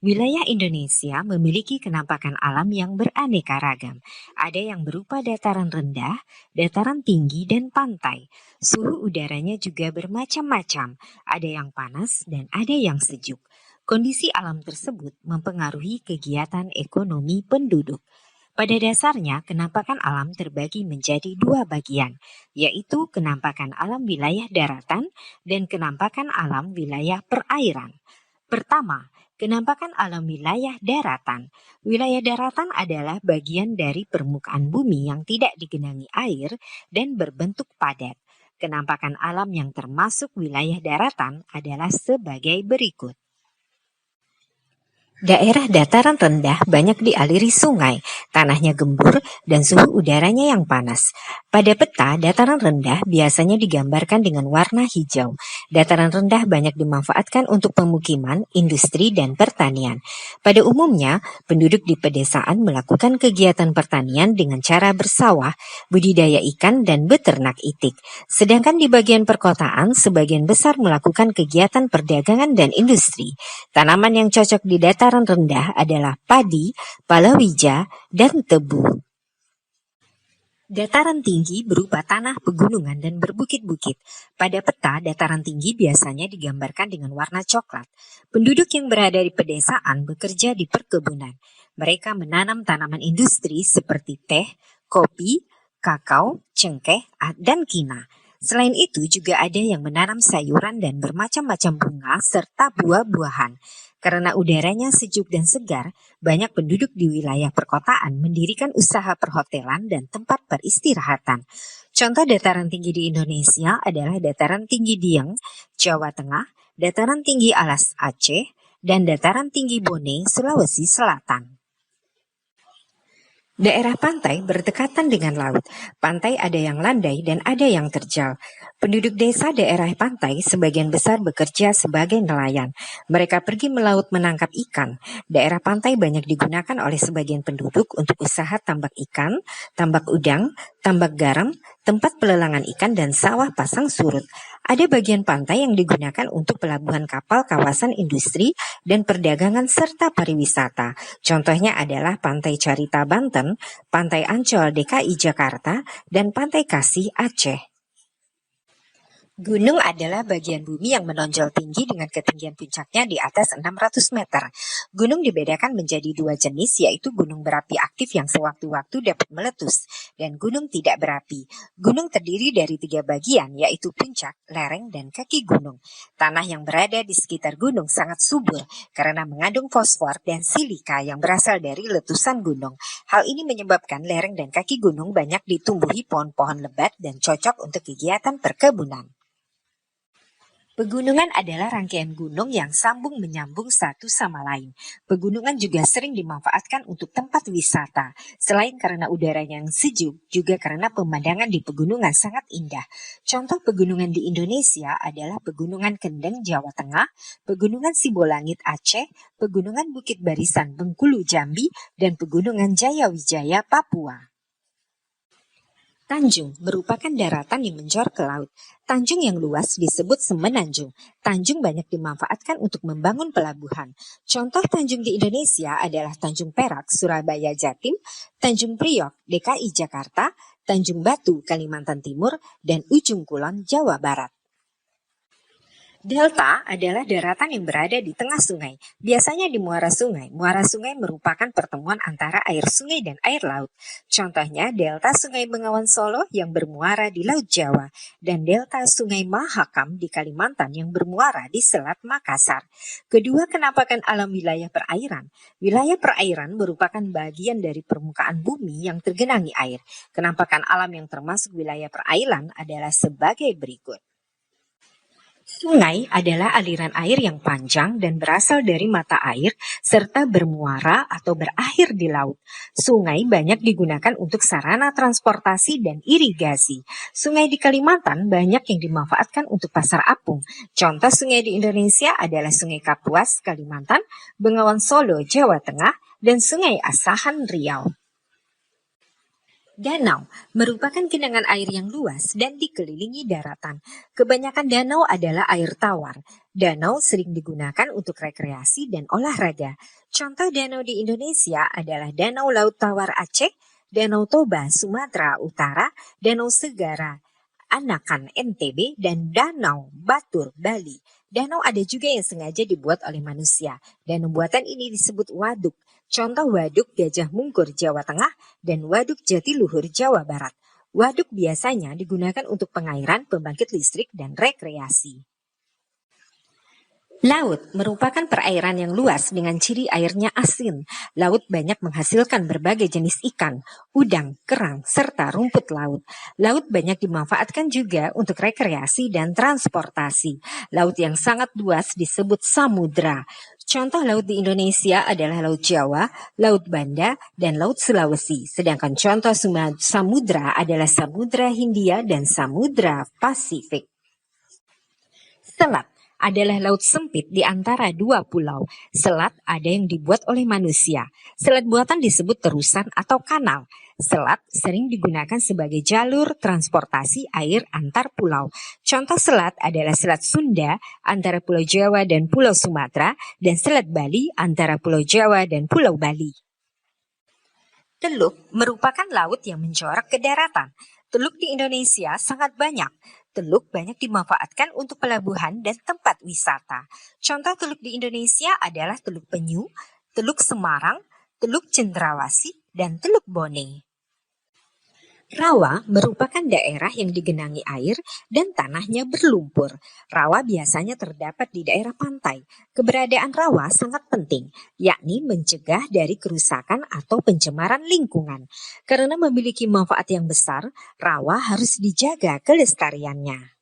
Wilayah Indonesia memiliki kenampakan alam yang beraneka ragam. Ada yang berupa dataran rendah, dataran tinggi, dan pantai. Suhu udaranya juga bermacam-macam. Ada yang panas dan ada yang sejuk. Kondisi alam tersebut mempengaruhi kegiatan ekonomi penduduk. Pada dasarnya, kenampakan alam terbagi menjadi dua bagian, yaitu kenampakan alam wilayah daratan dan kenampakan alam wilayah perairan. Pertama, kenampakan alam wilayah daratan. Wilayah daratan adalah bagian dari permukaan bumi yang tidak digenangi air dan berbentuk padat. Kenampakan alam yang termasuk wilayah daratan adalah sebagai berikut. Daerah dataran rendah banyak dialiri sungai, tanahnya gembur, dan suhu udaranya yang panas. Pada peta, dataran rendah biasanya digambarkan dengan warna hijau. Dataran rendah banyak dimanfaatkan untuk pemukiman, industri, dan pertanian. Pada umumnya, penduduk di pedesaan melakukan kegiatan pertanian dengan cara bersawah, budidaya ikan, dan beternak itik. Sedangkan di bagian perkotaan, sebagian besar melakukan kegiatan perdagangan dan industri. Tanaman yang cocok di dataran rendah adalah padi, palawija, dan tebu. Dataran tinggi berupa tanah pegunungan dan berbukit-bukit. Pada peta, dataran tinggi biasanya digambarkan dengan warna coklat. Penduduk yang berada di pedesaan bekerja di perkebunan. Mereka menanam tanaman industri seperti teh, kopi, kakao, cengkeh, dan kina. Selain itu juga ada yang menanam sayuran dan bermacam-macam bunga serta buah-buahan. Karena udaranya sejuk dan segar, banyak penduduk di wilayah perkotaan mendirikan usaha perhotelan dan tempat peristirahatan. Contoh dataran tinggi di Indonesia adalah dataran tinggi Dieng, Jawa Tengah, dataran tinggi Alas Aceh, dan dataran tinggi Bone, Sulawesi Selatan. Daerah pantai berdekatan dengan laut. Pantai ada yang landai dan ada yang terjal. Penduduk desa daerah pantai sebagian besar bekerja sebagai nelayan. Mereka pergi melaut menangkap ikan. Daerah pantai banyak digunakan oleh sebagian penduduk untuk usaha tambak ikan, tambak udang, tambak garam, tempat pelelangan ikan, dan sawah pasang surut. Ada bagian pantai yang digunakan untuk pelabuhan kapal, kawasan industri, dan perdagangan serta pariwisata. Contohnya adalah Pantai Carita Banten, Pantai Ancol DKI Jakarta, dan Pantai Kasih Aceh. Gunung adalah bagian bumi yang menonjol tinggi dengan ketinggian puncaknya di atas 600 meter. Gunung dibedakan menjadi dua jenis, yaitu gunung berapi aktif yang sewaktu-waktu dapat meletus, dan gunung tidak berapi. Gunung terdiri dari tiga bagian, yaitu puncak, lereng, dan kaki gunung. Tanah yang berada di sekitar gunung sangat subur karena mengandung fosfor dan silika yang berasal dari letusan gunung. Hal ini menyebabkan lereng dan kaki gunung banyak ditumbuhi pohon-pohon lebat dan cocok untuk kegiatan perkebunan. Pegunungan adalah rangkaian gunung yang sambung menyambung satu sama lain. Pegunungan juga sering dimanfaatkan untuk tempat wisata. Selain karena udaranya yang sejuk, juga karena pemandangan di pegunungan sangat indah. Contoh pegunungan di Indonesia adalah Pegunungan Kendeng, Jawa Tengah, Pegunungan Sibolangit, Aceh, Pegunungan Bukit Barisan, Bengkulu, Jambi, dan Pegunungan Jayawijaya, Papua. Tanjung merupakan daratan yang menjor ke laut. Tanjung yang luas disebut semenanjung. Tanjung banyak dimanfaatkan untuk membangun pelabuhan. Contoh tanjung di Indonesia adalah Tanjung Perak, Surabaya, Jatim, Tanjung Priok, DKI Jakarta, Tanjung Batu, Kalimantan Timur, dan Ujung Kulon, Jawa Barat. Delta adalah daratan yang berada di tengah sungai, biasanya di muara sungai. Muara sungai merupakan pertemuan antara air sungai dan air laut. Contohnya delta Sungai Bengawan Solo yang bermuara di Laut Jawa dan delta Sungai Mahakam di Kalimantan yang bermuara di Selat Makassar. Kedua, kenampakan alam wilayah perairan. Wilayah perairan merupakan bagian dari permukaan bumi yang tergenangi air. Kenampakan alam yang termasuk wilayah perairan adalah sebagai berikut. Sungai adalah aliran air yang panjang dan berasal dari mata air serta bermuara atau berakhir di laut. Sungai banyak digunakan untuk sarana transportasi dan irigasi. Sungai di Kalimantan banyak yang dimanfaatkan untuk pasar apung. Contoh sungai di Indonesia adalah Sungai Kapuas, Kalimantan, Bengawan Solo, Jawa Tengah, dan Sungai Asahan, Riau. Danau merupakan genangan air yang luas dan dikelilingi daratan. Kebanyakan danau adalah air tawar. Danau sering digunakan untuk rekreasi dan olahraga. Contoh danau di Indonesia adalah Danau Laut Tawar Aceh, Danau Toba Sumatera Utara, Danau Segara Anakan NTB, dan Danau Batur Bali. Danau ada juga yang sengaja dibuat oleh manusia. Danau buatan ini disebut waduk. Contoh waduk Gajah Mungkur Jawa Tengah dan waduk Jatiluhur Jawa Barat. Waduk biasanya digunakan untuk pengairan, pembangkit listrik, dan rekreasi. Laut merupakan perairan yang luas dengan ciri airnya asin. Laut banyak menghasilkan berbagai jenis ikan, udang, kerang, serta rumput laut. Laut banyak dimanfaatkan juga untuk rekreasi dan transportasi. Laut yang sangat luas disebut samudra. Contoh laut di Indonesia adalah Laut Jawa, Laut Banda, dan Laut Sulawesi. Sedangkan contoh samudra adalah Samudra Hindia dan Samudra Pasifik. Selat adalah laut sempit di antara dua pulau. Selat ada yang dibuat oleh manusia. Selat buatan disebut terusan atau kanal. Selat sering digunakan sebagai jalur transportasi air antar pulau. Contoh selat adalah Selat Sunda antara Pulau Jawa dan Pulau Sumatera, dan Selat Bali antara Pulau Jawa dan Pulau Bali. Teluk merupakan laut yang menjorok ke daratan. Teluk di Indonesia sangat banyak. Teluk banyak dimanfaatkan untuk pelabuhan dan tempat wisata. Contoh teluk di Indonesia adalah Teluk Penyu, Teluk Semarang, Teluk Cendrawasih, dan Teluk Bone. Rawa merupakan daerah yang digenangi air dan tanahnya berlumpur. Rawa biasanya terdapat di daerah pantai. Keberadaan rawa sangat penting, yakni mencegah dari kerusakan atau pencemaran lingkungan. Karena memiliki manfaat yang besar, rawa harus dijaga kelestariannya.